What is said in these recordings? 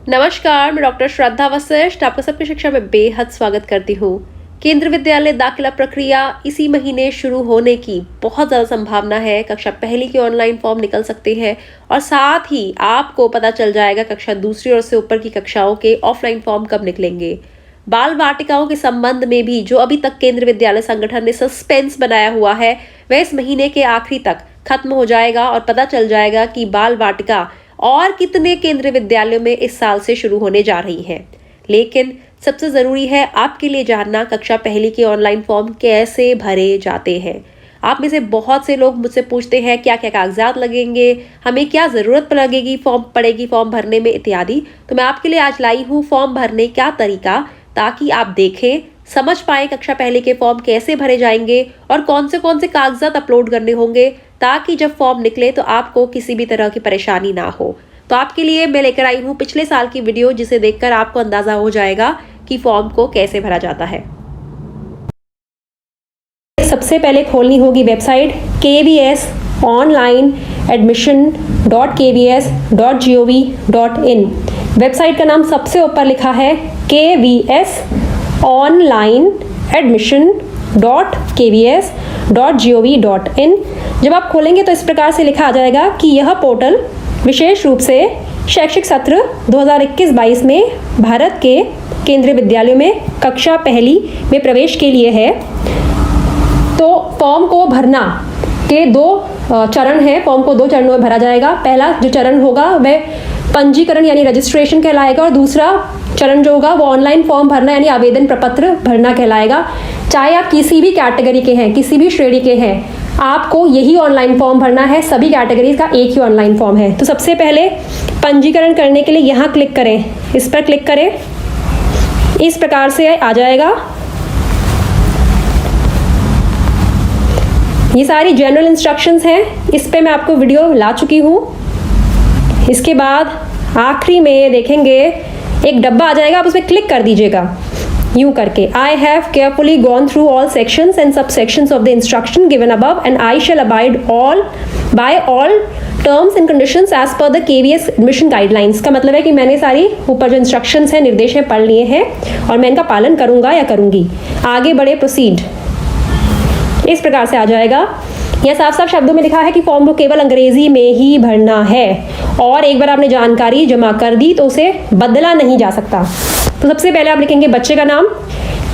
नमस्कार, मैं डॉक्टर श्रद्धा वशिष्ठ आपका सबकी शिक्षा में बेहद स्वागत करती हूँ। केंद्रीय विद्यालय दाखिला प्रक्रिया इसी महीने शुरू होने की बहुत ज़्यादा संभावना है। कक्षा पहली के ऑनलाइन फॉर्म निकल सकते हैं और साथ ही आपको पता चल जाएगा कक्षा दूसरी और से ऊपर की कक्षाओं के ऑफलाइन फॉर्म कब निकलेंगे। बाल वाटिकाओं के संबंध में भी जो अभी तक केंद्रीय विद्यालय संगठन ने सस्पेंस बनाया हुआ है वह इस महीने के आखिरी तक खत्म हो जाएगा और पता चल जाएगा कि बाल वाटिका और कितने केंद्रीय विद्यालयों में इस साल से शुरू होने जा रही हैं। लेकिन सबसे ज़रूरी है आपके लिए जानना कक्षा पहली के ऑनलाइन फॉर्म कैसे भरे जाते हैं। आप में से बहुत से लोग मुझसे पूछते हैं क्या क्या कागजात लगेंगे, हमें क्या ज़रूरत लगेगी फॉर्म भरने में इत्यादि। तो मैं आपके लिए आज लाई हूँ फॉर्म भरने का तरीका, ताकि आप देखें समझ पाएँ कक्षा पहले के फॉर्म कैसे भरे जाएंगे और कौन से कागजात अपलोड करने होंगे, ताकि जब फॉर्म निकले तो आपको किसी भी तरह की परेशानी ना हो। तो आपके लिए मैं लेकर आई हूँ पिछले साल की वीडियो, जिसे देखकर आपको अंदाजा हो जाएगा कि फॉर्म को कैसे भरा जाता है। सबसे पहले खोलनी होगी वेबसाइट kvsonlineadmission.kvs.gov.in। वेबसाइट का नाम सबसे ऊपर लिखा है kvsonlineadmission.kvs.gov.in। जब आप खोलेंगे तो इस प्रकार से लिखा आ जाएगा कि यह पोर्टल विशेष रूप से शैक्षिक सत्र 2021-22 में भारत के केंद्रीय विद्यालयों में कक्षा पहली में प्रवेश के लिए है। तो फॉर्म को भरना के दो चरण हैं। फॉर्म को दो चरणों में भरा जाएगा। पहला जो चरण होगा वह पंजीकरण यानी रजिस्ट्रेशन कहलाएगा और दूसरा चरण जो होगा वो ऑनलाइन फॉर्म भरना यानी आवेदन प्रपत्र भरना कहलाएगा। चाहे आप किसी भी कैटेगरी के हैं, किसी भी श्रेणी के हैं, आपको यही ऑनलाइन फॉर्म भरना है। सभी कैटेगरीज का एक ही ऑनलाइन फॉर्म है। तो सबसे पहले पंजीकरण करने के लिए यहाँ क्लिक करें, इस पर क्लिक करें। इस प्रकार से आ जाएगा। ये सारी जनरल इंस्ट्रक्शंस हैं, इस पे मैं आपको वीडियो ला चुकी हूँ। इसके बाद आखिरी में देखेंगे एक डब्बा आ जाएगा, आप उस पर क्लिक कर दीजिएगा यूं करके। I have carefully gone through all sections and सब sections of the instruction given above and I shall abide by all terms and conditions as per the KVS admission guidelines. का मतलब है कि मैंने सारी ऊपर जो इंस्ट्रक्शंस हैं, निर्देश हैं, पढ़ लिए हैं और मैं इनका पालन करूंगा या करूंगी। आगे बढ़े, प्रोसीड। इस प्रकार से आ जाएगा। यह साफ साफ शब्दों में लिखा है कि फॉर्म को केवल अंग्रेजी में ही भरना है और एक बार आपने जानकारी जमा कर दी तो उसे बदला नहीं जा सकता। तो सबसे पहले आप लिखेंगे बच्चे का नाम।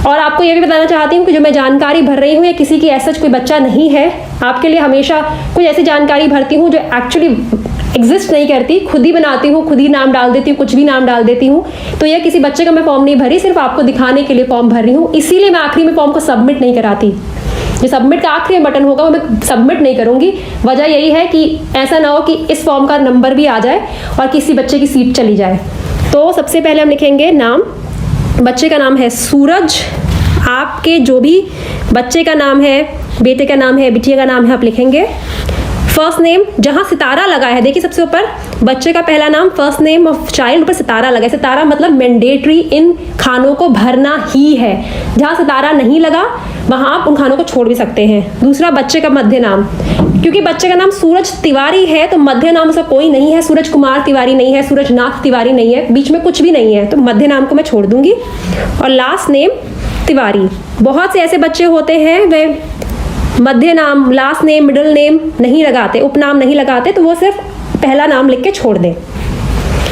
और आपको यह भी बताना चाहती हूँ कि जो मैं जानकारी भर रही हूँ ये किसी की ऐसा कोई बच्चा नहीं है। आपके लिए हमेशा कुछ ऐसी जानकारी भरती हूँ जो एक्चुअली एग्जिस्ट नहीं करती, खुद ही बनाती हूँ, खुद ही नाम डाल देती हूँ, कुछ भी नाम डाल देती हूँ। तो यह किसी बच्चे का मैं फॉर्म नहीं भरी, सिर्फ आपको दिखाने के लिए फॉर्म भर रही हूँ। इसीलिए मैं आखिरी में फॉर्म को सबमिट नहीं कराती। जो सबमिट का आखिरी बटन होगा वो मैं सबमिट नहीं करूंगी। वजह यही है कि ऐसा ना हो कि इस फॉर्म का नंबर भी आ जाए और किसी बच्चे की सीट चली जाए। तो सबसे पहले हम लिखेंगे नाम। बच्चे का नाम है सूरज। आपके जो भी बच्चे का नाम है, बेटे का नाम है, बिटिया का नाम है, आप लिखेंगे। फर्स्ट नेम, जहाँ सितारा लगा है, देखिए सबसे ऊपर बच्चे का पहला नाम, फर्स्ट नेम ऑफ चाइल्ड, ऊपर सितारा लगा है। सितारा मतलब मैंडेटरी इन खानों को भरना ही है। जहाँ सितारा नहीं लगा वहाँ आप उन खानों को छोड़ भी सकते हैं। दूसरा, बच्चे का मध्य नाम। क्योंकि बच्चे का नाम सूरज तिवारी है तो मध्य नाम उसका कोई नहीं है। सूरज कुमार तिवारी नहीं है, सूरज नाथ तिवारी नहीं है, बीच में कुछ भी नहीं है, तो मध्य नाम को मैं छोड़ दूंगी। और लास्ट नेम तिवारी। बहुत से ऐसे बच्चे होते हैं वे मध्य नाम, लास्ट नेम, मिडिल नेम नहीं लगाते, उपनाम नहीं लगाते, तो वो सिर्फ पहला नाम लिख के छोड़ दें।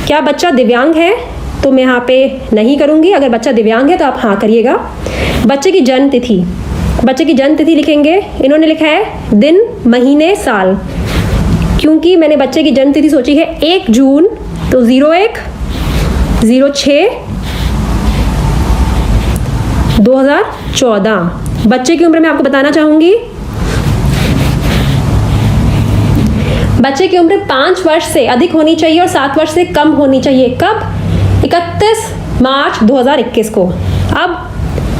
क्या बच्चा दिव्यांग है? तो मैं यहाँ पे नहीं करूँगी। अगर बच्चा दिव्यांग है तो आप हाँ करिएगा। बच्चे की जन्म तिथि। बच्चे की जन्म तिथि लिखेंगे। इन्होंने लिखा है दिन, महीने, साल। क्योंकि मैंने बच्चे की जन्म तिथि सोची है 1 जून, तो 01/06/2014। बच्चे की उम्र मैं आपको बताना चाहूंगी। बच्चे की उम्र 5 वर्ष से अधिक होनी चाहिए और 7 वर्ष से कम होनी चाहिए। कब? 31 मार्च 2021 को। अब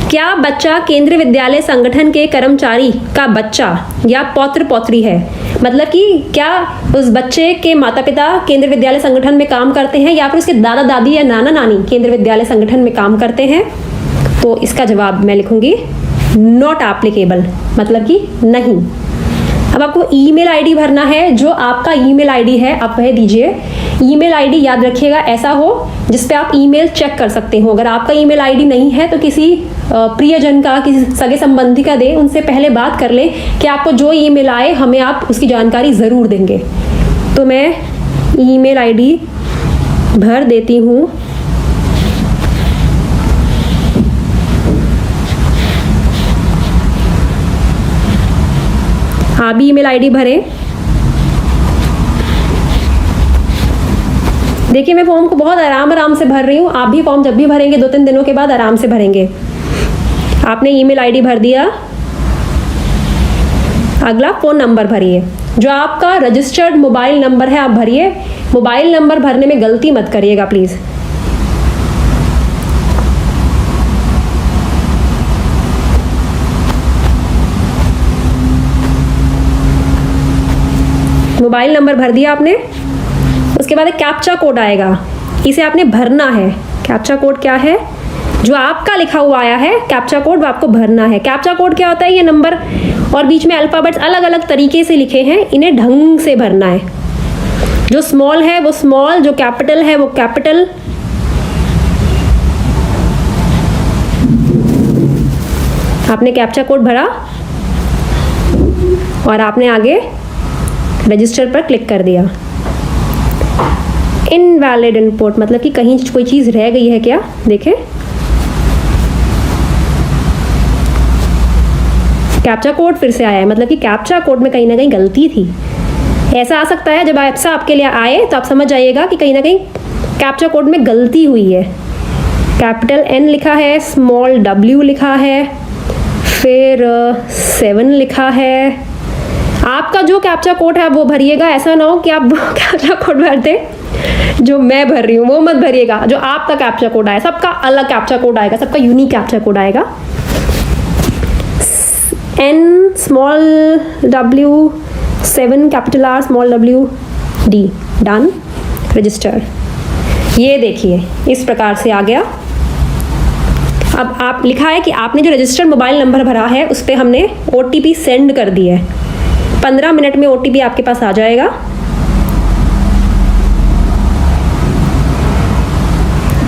क्या बच्चा केंद्रीय विद्यालय संगठन के कर्मचारी का बच्चा या पौत्र पौत्री है? मतलब कि क्या उस बच्चे के माता पिता केंद्रीय विद्यालय संगठन में काम करते हैं या फिर उसके दादा दादी या नाना नानी केंद्रीय विद्यालय संगठन में काम करते हैं? तो इसका जवाब मैं लिखूंगी नॉट एप्लीकेबल, मतलब कि नहीं। अब आपको ईमेल आईडी भरना है। जो आपका ईमेल आईडी है आप वह दीजिए। ईमेल आईडी याद रखिएगा ऐसा हो जिस पे आप ईमेल चेक कर सकते हो। अगर आपका ईमेल आईडी नहीं है तो किसी प्रियजन का, किसी सगे संबंधी का दें। उनसे पहले बात कर लें कि आपको जो ईमेल आए हमें आप उसकी जानकारी ज़रूर देंगे। तो मैं ईमेल आईडी भर देती हूँ। आप भी ईमेल आईडी भरें। देखिए मैं फॉर्म को बहुत आराम से भर रही हूँ। आप भी फॉर्म जब भी भरेंगे 2-3 दिनों के बाद आराम से भरेंगे। आपने ईमेल आईडी भर दिया। अगला फ़ोन नंबर भरिए। जो आपका रजिस्टर्ड मोबाइल नंबर है आप भरिए। मोबाइल नंबर भरने में गलती मत करिएगा प्लीज़। मोबाइल नंबर भर दिया आपने। उसके बाद एक कैप्चा कोड आएगा, इसे आपने भरना है। कैप्चा कोड क्या है? जो आपका लिखा हुआ आया है कैप्चा कोड, वो आपको भरना है। कैप्चा कोड क्या होता है? ये नंबर और बीच में अल्फ़ाबेट्स अलग अलग तरीके से लिखे हैं, इन्हें ढंग से भरना है। जो स्मॉल है वो स्मॉल, जो कैपिटल है वो कैपिटल। आपने कैप्चा कोड भरा और आपने आगे रजिस्टर पर क्लिक कर दिया। इनवैलिड इनपुट मतलब कि कहीं कोई चीज़ रह गई है क्या? देखें, कैप्चा कोड फिर से आया है, मतलब कि कैप्चा कोड में कहीं ना कहीं गलती थी। ऐसा आ सकता है, जब ऐसा आपके लिए आए तो आप समझ जाइएगा कि कहीं ना कहीं कैप्चा कोड में गलती हुई है। कैपिटल N लिखा है, स्मॉल W लिखा है, फिर 7 लिखा है। आपका जो कैप्चा कोड है वो भरिएगा। ऐसा ना हो कि आप कैप्चा कोड भरते जो मैं भर रही हूँ वो मत भरिएगा। जो आपका कैप्चा कोड आया, सबका अलग कैप्चा कोड आएगा, सबका यूनिक कैप्चा कोड आएगा। N small W 7 capital R small W D। Done, register. ये देखिए इस प्रकार से आ गया। अब आप लिखा है कि आपने जो रजिस्टर्ड मोबाइल नंबर भरा है उस पर हमने OTP सेंड कर दिया है। 15 मिनट में OTP आपके पास आ जाएगा।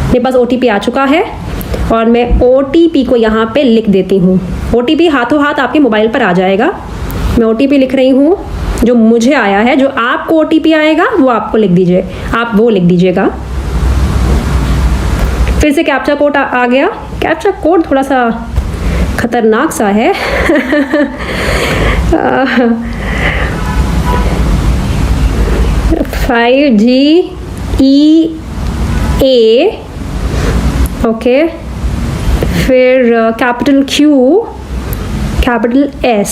मेरे पास OTP आ चुका है और मैं OTP को यहाँ पे लिख देती हूँ। OTP हाथों हाथ आपके मोबाइल पर आ जाएगा। मैं OTP लिख रही हूँ जो मुझे आया है। जो आपको OTP आएगा वो आपको लिख दीजिए, आप वो लिख दीजिएगा। फिर से कैप्चा कोड आ गया। कैप्चा कोड थोड़ा सा खतरनाक सा है। 5GEA ओके, फिर capital Q capital S।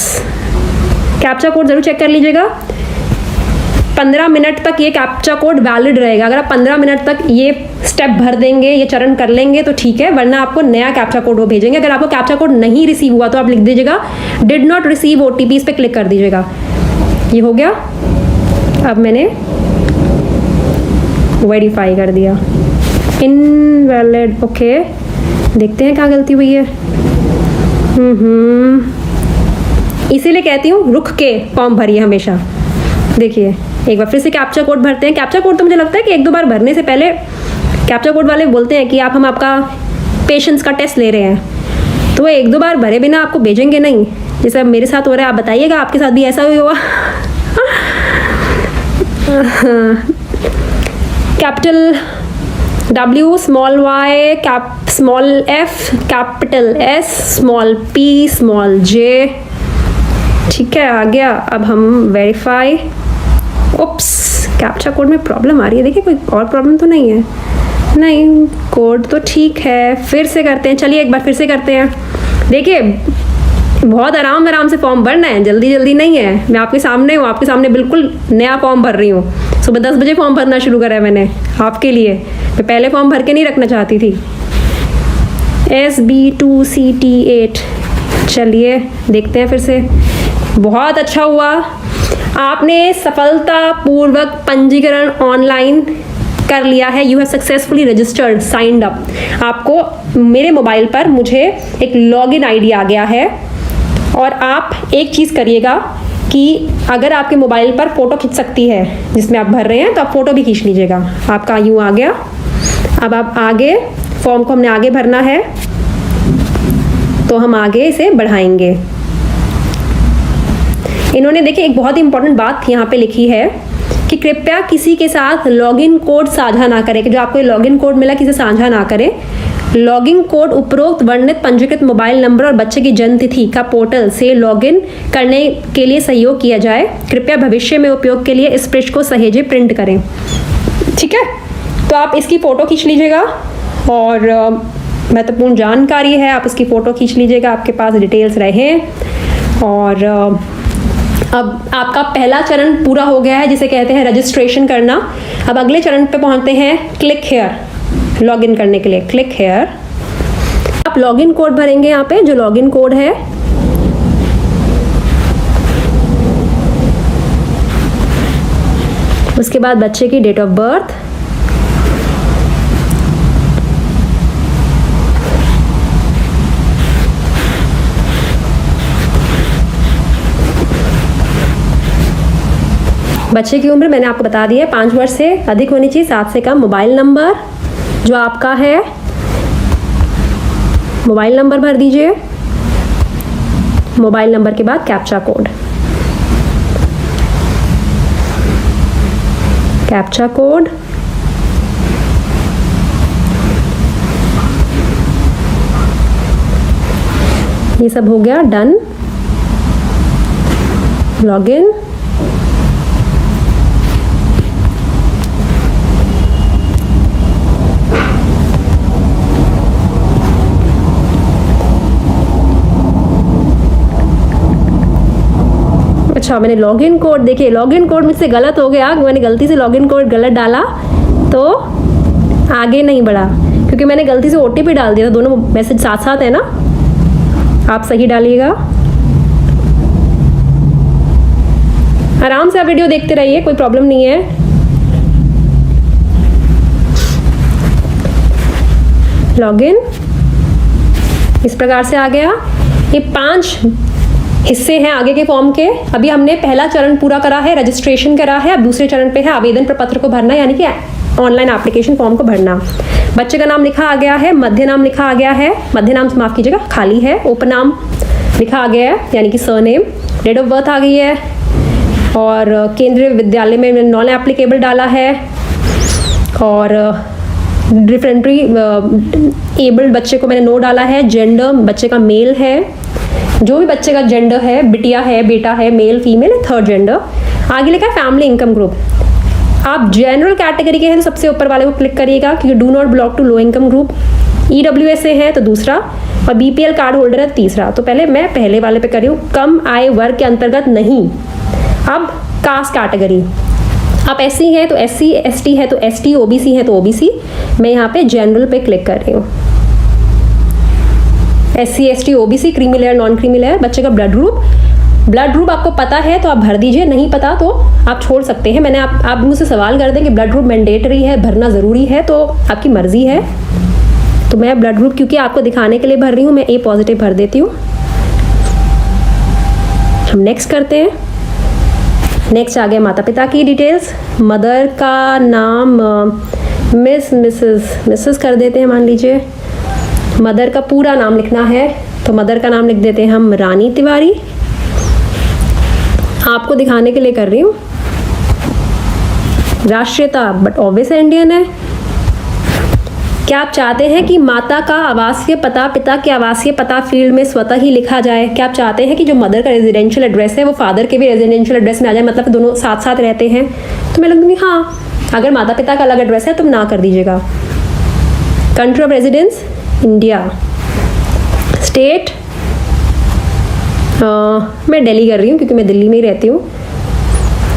Captcha code ज़रूर चेक कर लीजिएगा। 15 मिनट तक ये कैप्चा कोड वैलिड रहेगा। अगर आप 15 मिनट तक ये स्टेप भर देंगे, ये चरण कर लेंगे तो ठीक है, वरना आपको नया कैप्चा कोड वो भेजेंगे। अगर आपको कैप्चा कोड नहीं रिसीव हुआ तो आप लिख दीजिएगा डिड नॉट रिसीव OTP, इस पर क्लिक कर दीजिएगा। ये हो गया। अब मैंने वेरीफाई कर दिया। इनवैलिड ओके, देखते हैं क्या गलती हुई है। इसीलिए कहती हूँ रुक के फॉर्म भरिए हमेशा। देखिए एक बार फिर से कैप्चा कोड भरते हैं। कैप्चा कोड तो मुझे लगता है कि 1-2 बार भरने से पहले कैप्चा कोड वाले बोलते हैं कि हम आपका पेशेंस का टेस्ट ले रहे हैं, तो वो 1-2 बार भरे बिना आपको भेजेंगे नहीं। जैसे अब मेरे साथ हो रहा है, आप बताइएगा आपके साथ भी ऐसा ही हुआ। Capital W small Y small F capital S small P small J। ठीक है, आ गया। अब हम वेरीफाई। उप्स, कैप्चा कोड में प्रॉब्लम आ रही है। देखिए कोई और प्रॉब्लम तो नहीं है। नहीं, कोड तो ठीक है। फिर से करते हैं, चलिए एक बार फिर से करते हैं। देखिए बहुत आराम से फॉर्म भरना है, जल्दी जल्दी नहीं है। मैं आपके सामने हूँ, आपके सामने बिल्कुल नया फॉर्म भर रही हूँ। सुबह 10 बजे फॉर्म भरना शुरू करा है मैंने आपके लिए। मैं पहले फॉर्म भर के नहीं रखना चाहती थी। SB2CT8। चलिए देखते हैं फिर से। बहुत अच्छा हुआ, आपने सफलतापूर्वक पंजीकरण ऑनलाइन कर लिया है। You have successfully registered signed up. आपको मेरे मोबाइल पर मुझे एक लॉगिन आईडी आ गया है। और आप एक चीज़ करिएगा, कि अगर आपके मोबाइल पर फ़ोटो खींच सकती है जिसमें आप भर रहे हैं तो आप फ़ोटो भी खींच लीजिएगा। आपका यूँ आ गया। अब आप आगे फॉर्म को हमने आगे भरना है तो हम आगे इसे बढ़ाएंगे। इन्होंने देखिए एक बहुत ही इंपॉर्टेंट बात यहाँ पे लिखी है कि कृपया किसी के साथ लॉगिन कोड साझा ना करें, कि जो आपको लॉगिन कोड मिला किसी साझा ना करें। लॉगिन कोड उपरोक्त वर्णित पंजीकृत मोबाइल नंबर और बच्चे की जन्म तिथि का पोर्टल से लॉगिन करने के लिए सहयोग किया जाए। कृपया भविष्य में उपयोग के लिए इस पृष्ठ को सहेजे प्रिंट करें। ठीक है, तो आप इसकी फ़ोटो खींच लीजिएगा और महत्वपूर्ण जानकारी है, आप इसकी फ़ोटो खींच लीजिएगा, आपके पास डिटेल्स रहे। और अब आपका पहला चरण पूरा हो गया है जिसे कहते हैं रजिस्ट्रेशन करना। अब अगले चरण पे पहुंचते हैं, क्लिक हेयर, लॉगिन करने के लिए क्लिक हेयर। आप लॉगिन कोड भरेंगे यहाँ पे, जो लॉगिन कोड है उसके बाद बच्चे की डेट ऑफ बर्थ, बच्चे की उम्र मैंने आपको बता दी है 5 वर्ष से अधिक होनी चाहिए, 7 से कम। मोबाइल नंबर जो आपका है, मोबाइल नंबर भर दीजिए। मोबाइल नंबर के बाद कैप्चा कोड, कैप्चा कोड, ये सब हो गया डन। लॉगिन, अच्छा मैंने लॉगिन कोड, देखिए लॉगिन कोड मुझसे गलत हो गया, मैंने गलती से लॉगिन कोड गलत डाला तो आगे नहीं बढ़ा, क्योंकि मैंने गलती से OTP डाल दिया था। दोनों मैसेज साथ साथ है ना, आप सही डालिएगा। आराम से आप वीडियो देखते रहिए, कोई प्रॉब्लम नहीं है। लॉगिन इस प्रकार से आ गया। ये 5 हिस्से हैं आगे के फॉर्म के। अभी हमने पहला चरण पूरा करा है, रजिस्ट्रेशन करा है। अब दूसरे चरण पे है आवेदन प्रपत्र को भरना, यानी कि ऑनलाइन एप्लीकेशन फॉर्म को भरना। बच्चे का नाम लिखा आ गया है, मध्य नाम लिखा आ गया है, मध्य नाम माफ कीजिएगा खाली है, उपनाम लिखा आ गया है यानी कि सरनेम, डेट ऑफ बर्थ आ गई है, और केंद्रीय विद्यालय में मैंने नॉन एप्लीकेबल डाला है, और डिफरेंटली एबल्ड बच्चे को मैंने नो डाला है। जेंडर बच्चे का मेल है, जो भी बच्चे का जेंडर है, बिटिया है, बेटा है, मेल फीमेल है, थर्ड जेंडर। आगे लिखा है फैमिली इनकम ग्रुप। आप जनरल कैटेगरी के हैं तो सबसे ऊपर वाले को क्लिक करिएगा, क्योंकि do not belong to low income group. EWS से है तो दूसरा, और BPL कार्ड होल्डर है तीसरा। तो पहले मैं पहले वाले पे कर रही हूँ, कम आय वर्ग के अंतर्गत नहीं। अब कास्ट कैटेगरी, आप SC हैं तो SC, ST है तो ST, OBC है तो OBC। मैं यहाँ पे जनरल पे क्लिक कर रही हूँ। SC, ST, OBC, creamy layer, non creamy layer. बच्चे का ब्लड ग्रुप आपको पता है तो आप भर दीजिए, नहीं पता तो आप छोड़ सकते हैं। मैंने आप मुझसे सवाल कर दें कि ब्लड ग्रुप मैंडेटरी है, भरना ज़रूरी है, तो आपकी मर्जी है। तो मैं ब्लड ग्रुप क्योंकि आपको दिखाने के लिए भर रही हूँ, मैं A पॉजिटिव भर देती हूँ। हम नेक्स्ट करते हैं। नेक्स्ट आ गया माता पिता की डिटेल्स। मदर का नाम मिसेस कर देते हैं, मान लीजिए। मदर का पूरा नाम लिखना है तो मदर का नाम लिख देते हैं हम रानी तिवारी। आपको दिखाने के लिए कर रही हूँ। राष्ट्रीयता बट ऑब्वियस इंडियन है। क्या आप चाहते हैं कि माता का आवासीय पता पिता के आवासीय पता फील्ड में स्वतः ही लिखा जाए? क्या आप चाहते हैं कि जो मदर का रेजिडेंशियल एड्रेस है वो फादर के भी रेजिडेंशियल एड्रेस में आ जाए, मतलब दोनों साथ साथ रहते हैं? तो मैं लगूंगी हाँ। अगर माता पिता का अलग एड्रेस है तो ना कर दीजिएगा। Country of residence India, state मैं दिल्ली कर रही हूँ क्योंकि मैं दिल्ली में ही रहती हूँ।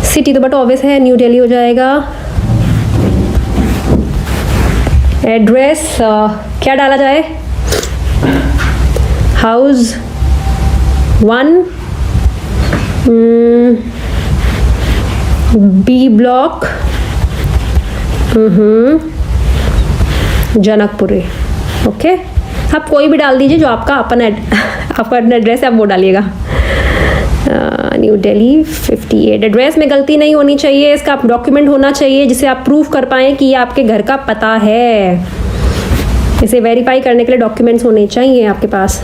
सिटी तो बट ऑब्वियस है, न्यू दिल्ली हो जाएगा। एड्रेस क्या डाला जाए? House 1 B block Janakpuri. Okay, आप कोई भी डाल दीजिए जो आपका अपना एड्रेस है, आप वो डालिएगा। न्यू दिल्ली 58। एड्रेस में गलती नहीं होनी चाहिए, इसका डॉक्यूमेंट होना चाहिए जिसे आप प्रूफ कर पाएँ कि ये आपके घर का पता है। इसे वेरीफाई करने के लिए डॉक्यूमेंट्स होने चाहिए आपके पास।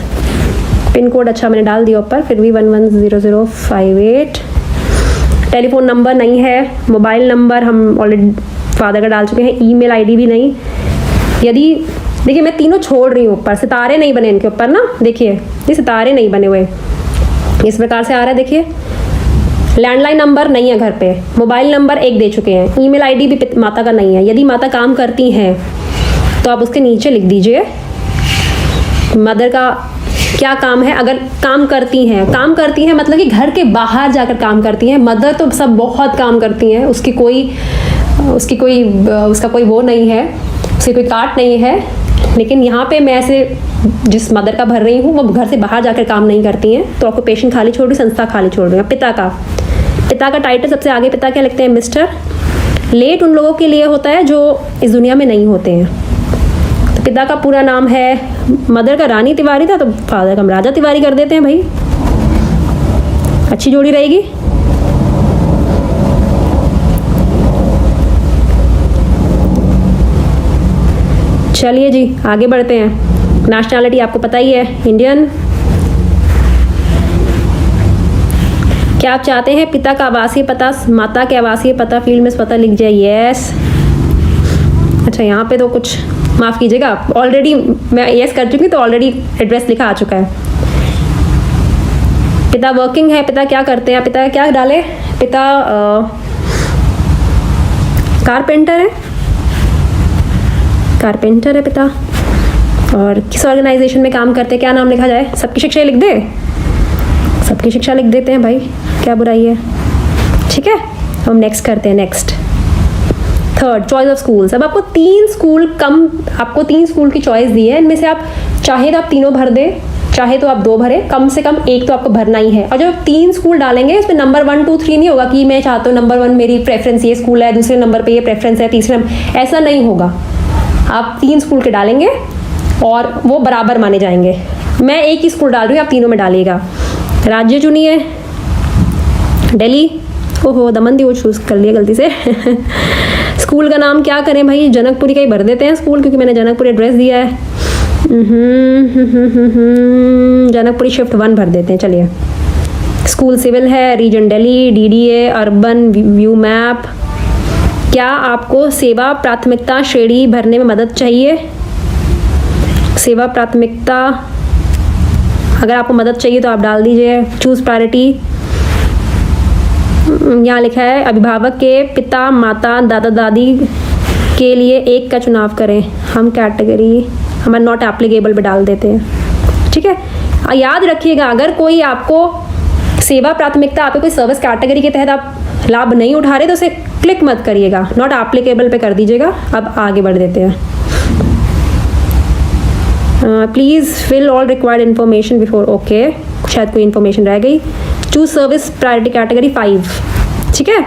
पिन कोड अच्छा मैंने डाल दिया ऊपर, फिर भी 110058। टेलीफोन नंबर नहीं है, मोबाइल नंबर हम ऑलरेडी फादर का डाल चुके हैं, ईमेल आईडी भी नहीं। यदि देखिए मैं तीनों छोड़ रही हूँ, ऊपर सितारे नहीं बने इनके ऊपर ना, देखिए ये सितारे नहीं बने हुए, इस प्रकार से आ रहा है। देखिए लैंडलाइन नंबर नहीं है घर पे, मोबाइल नंबर एक दे चुके हैं, ईमेल आईडी भी माता का नहीं है। यदि माता काम करती हैं तो आप उसके नीचे लिख दीजिए मदर का क्या काम है। अगर काम करती हैं मतलब कि घर के बाहर जाकर काम करती हैं। मदर तो सब बहुत काम करती हैं, उसका कोई वो नहीं है, उसकी कोई काट नहीं है। लेकिन यहाँ पे मैं ऐसे जिस मदर का भर रही हूँ वो घर से बाहर जाकर काम नहीं करती हैं, तो ऑक्यूपेशन खाली छोड़ रही, संस्था खाली छोड़ रही हूँ। पिता का टाइटल सबसे आगे पिता क्या लिखते हैं? मिस्टर। लेट उन लोगों के लिए होता है जो इस दुनिया में नहीं होते हैं। तो पिता का पूरा नाम है, मदर का रानी तिवारी था तो फादर का हम राजा तिवारी कर देते हैं भाई, अच्छी जोड़ी रहेगी। चलिए जी आगे बढ़ते हैं। नेशनैलिटी आपको पता ही है, इंडियन। क्या आप चाहते हैं पिता का आवासीय पता माता के आवासीय पता फील्ड में पता लिख जाए? यस। अच्छा यहाँ पे तो कुछ माफ़ कीजिएगा, ऑलरेडी मैं यस कर चुकी, तो ऑलरेडी एड्रेस लिखा आ चुका है। पिता वर्किंग है, पिता क्या करते हैं? पिता क्या डाले? पिता कारपेंटर है पिता, और किस ऑर्गेनाइजेशन में काम करते हैं? क्या नाम लिखा जाए? सबकी शिक्षा लिख दे, सबकी शिक्षा लिख देते हैं भाई, क्या बुराई है। ठीक है, हम नेक्स्ट करते हैं। Next third, choice of schools. अब आपको तीन स्कूल की चॉइस दी है, इनमें से आप चाहे तो आप तीनों भर दें, चाहे तो आप दो भरे, कम से कम एक तो आपको भरना ही है। और जब 3 स्कूल डालेंगे इसमें नंबर 1 2 3 नहीं होगा कि मैं चाहता हूँ नंबर 1 मेरी प्रेफरेंस ये स्कूल है, दूसरे नंबर पे ये प्रेफरेंस है, तीसरे नंबर, ऐसा नहीं होगा। आप 3 स्कूल के डालेंगे और वो बराबर माने जाएंगे। मैं एक ही स्कूल डाल रही हूँ, आप तीनों में डालिएगा। राज्य चुनिए, दिल्ली। ओहो दमन दी वो चूज़ कर लिया गलती से। स्कूल का नाम क्या करें भाई? जनकपुरी का ही भर देते हैं स्कूल, क्योंकि मैंने जनकपुरी एड्रेस दिया है। जनकपुरी शिफ्ट 1 भर देते हैं। चलिए, स्कूल सिविल है, region Delhi, DDA, urban, view map. क्या आपको सेवा प्राथमिकता श्रेणी भरने में मदद चाहिए? सेवा प्राथमिकता अगर आपको मदद चाहिए तो आप डाल दीजिए। चूज़ प्रायोरिटी, यहाँ लिखा है अभिभावक के पिता माता दादा दादी के लिए एक का चुनाव करें। हम कैटेगरी हमारा नॉट एप्लीकेबल पे डाल देते हैं। ठीक है, याद रखिएगा अगर कोई आपको सेवा प्राथमिकता आपको कोई सर्विस कैटेगरी के तहत आप लाभ नहीं उठा रहे तो उसे क्लिक मत करिएगा, नॉट एप्लीकेबल पे कर दीजिएगा। अब आगे बढ़ देते हैं। Please fill all required information before. Okay, शायद कोई इन्फॉर्मेशन रह गई। Choose service priority category 5। ठीक है,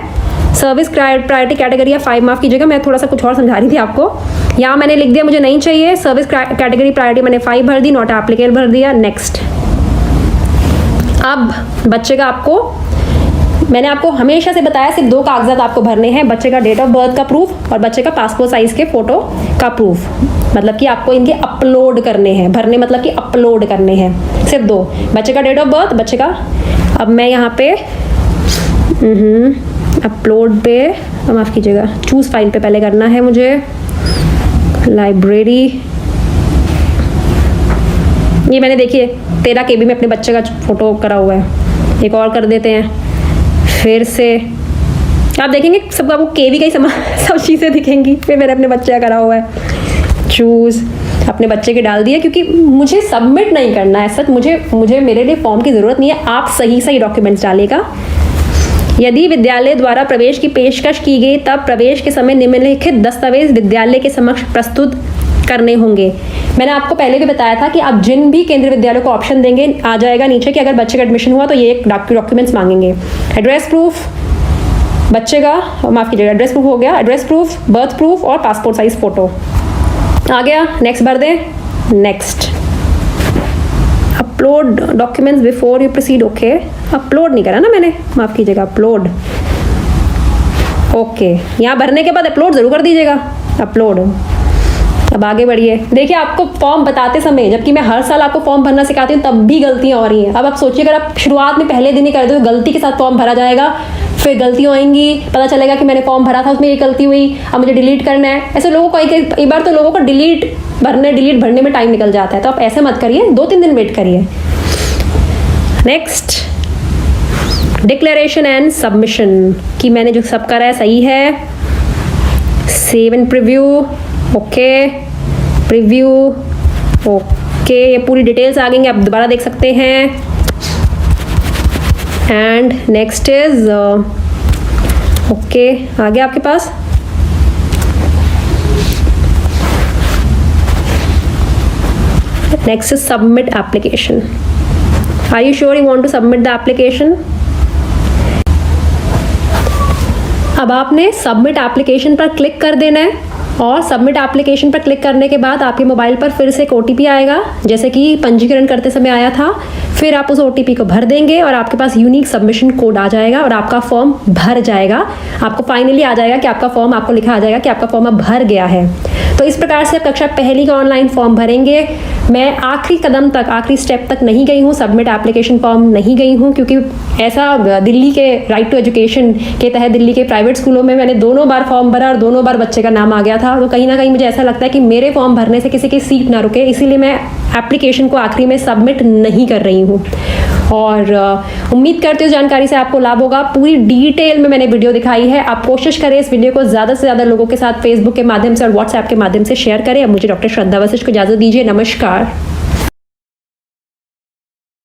सर्विस प्रायोरिटी कैटेगरी 5 माफ़ कीजिएगा, मैं थोड़ा सा कुछ और समझा रही थी आपको। यहाँ मैंने लिख दिया मुझे नहीं चाहिए, सर्विस कैटेगरी प्रायोरिटी मैंने 5 भर दी, नॉट एप्लीकेबल भर दिया। नेक्स्ट। अब बच्चे का मैंने आपको हमेशा से बताया सिर्फ 2 कागजात आपको भरने हैं, बच्चे का डेट ऑफ बर्थ का प्रूफ और बच्चे का पासपोर्ट साइज के फोटो का प्रूफ। मतलब कि आपको इनके अपलोड करने हैं, भरने मतलब कि अपलोड करने हैं, सिर्फ 2, बच्चे का डेट ऑफ बर्थ, बच्चे का। अब मैं यहाँ पे अपलोड पे माफ़ कीजिएगा, चूज़ फाइल पे पहले करना है मुझे। लाइब्रेरी, ये मैंने देखिए 13 KB में अपने बच्चे का फ़ोटो करा हुआ है। एक और कर देते हैं, फिर से आप देखेंगे सबका आपको KB का ही सब चीज़ें दिखेंगी। फिर मैंने अपने बच्चे का करा हुआ है, चूज़ अपने बच्चे के डाल दिया, क्योंकि मुझे सबमिट नहीं करना है। सच मुझे मेरे लिए फॉर्म की ज़रूरत नहीं है, आप सही डॉक्यूमेंट्स डालिएगा। यदि विद्यालय द्वारा प्रवेश की पेशकश की गई तब प्रवेश के समय निम्नलिखित दस्तावेज विद्यालय के समक्ष प्रस्तुत करने होंगे। मैंने आपको पहले भी बताया था कि आप जिन भी केंद्रीय विद्यालयों को ऑप्शन देंगे आ जाएगा नीचे कि अगर बच्चे का एडमिशन हुआ तो ये एक डॉक्यूमेंट्स मांगेंगे। एड्रेस प्रूफ बच्चे का, माफ़ कीजिएगा, एड्रेस प्रूफ हो गया, एड्रेस प्रूफ, बर्थ प्रूफ और पासपोर्ट साइज फ़ोटो आ गया। नेक्स्ट भर दें। Next upload documents before you proceed, okay. Upload नहीं करा ना मैंने, माफ़ कीजिएगा, अपलोड, ओके। यहाँ भरने के बाद अपलोड ज़रूर कर दीजिएगा, अपलोड। अब आगे बढ़िए। देखिए आपको फॉर्म बताते समय, जबकि मैं हर साल आपको फॉर्म भरना सिखाती हूँ, तब भी गलतियाँ हो रही हैं। अब आप सोचिए अगर आप शुरुआत में पहले दिन ही कर दो तो गलती के साथ फॉर्म भरा जाएगा, फिर गलतियाँ आएंगी, पता चलेगा कि मैंने फॉर्म भरा था उसमें ये गलती हुई, अब मुझे डिलीट करना है। ऐसे लोगों को कई बार तो लोगों को डिलीट भरने में टाइम निकल जाता है, तो आप ऐसे मत करिए, 2-3 दिन वेट करिए। नेक्स्ट, डिक्लेरेशन एंड सबमिशन, कि मैंने जो सब करा है सही है। Save and preview, okay, preview, okay. ये पूरी डिटेल्स आ गई, आप दोबारा देख सकते हैं। एंड नेक्स्ट इज ओके, आ गया आपके पास। Next is submit application. Are you sure you want to submit the application? अब आपने सबमिट एप्लीकेशन पर क्लिक कर देना है, और सबमिट एप्लीकेशन पर क्लिक करने के बाद आपके मोबाइल पर फिर से एक OTP आएगा, जैसे कि पंजीकरण करते समय आया था। फिर आप उस OTP को भर देंगे और आपके पास यूनिक सबमिशन कोड आ जाएगा और आपका फॉर्म भर जाएगा। आपको फाइनली आ जाएगा कि आपका फॉर्म, आपको लिखा आ जाएगा कि आपका फॉर्म अब भर गया है। तो इस प्रकार से आप कक्षा पहली का ऑनलाइन फॉर्म भरेंगे। मैं आखिरी कदम तक, आखिरी स्टेप तक नहीं गई हूँ, सबमिट एप्लीकेशन फॉर्म नहीं गई हूँ, क्योंकि ऐसा दिल्ली के राइट टू एजुकेशन के तहत दिल्ली के प्राइवेट स्कूलों में मैंने दोनों बार फॉर्म भरा और दोनों बार बच्चे का नाम आ गया था। तो कहीं ना कहीं मुझे ऐसा लगता है कि मेरे फॉर्म भरने से किसी की सीट ना रुके, इसीलिए मैं एप्लीकेशन को आखिरी में सबमिट नहीं कर रही हूँ। और उम्मीद करती हूँ जानकारी से आपको लाभ होगा। पूरी डिटेल में मैंने वीडियो दिखाई है। आप कोशिश करें इस वीडियो को ज़्यादा से ज़्यादा लोगों के साथ फेसबुक के माध्यम से और व्हाट्सएप के माध्यम से शेयर करें। अब मुझे डॉक्टर श्रद्धा वशिष्ठ को इजाज़त दीजिए। नमस्कार।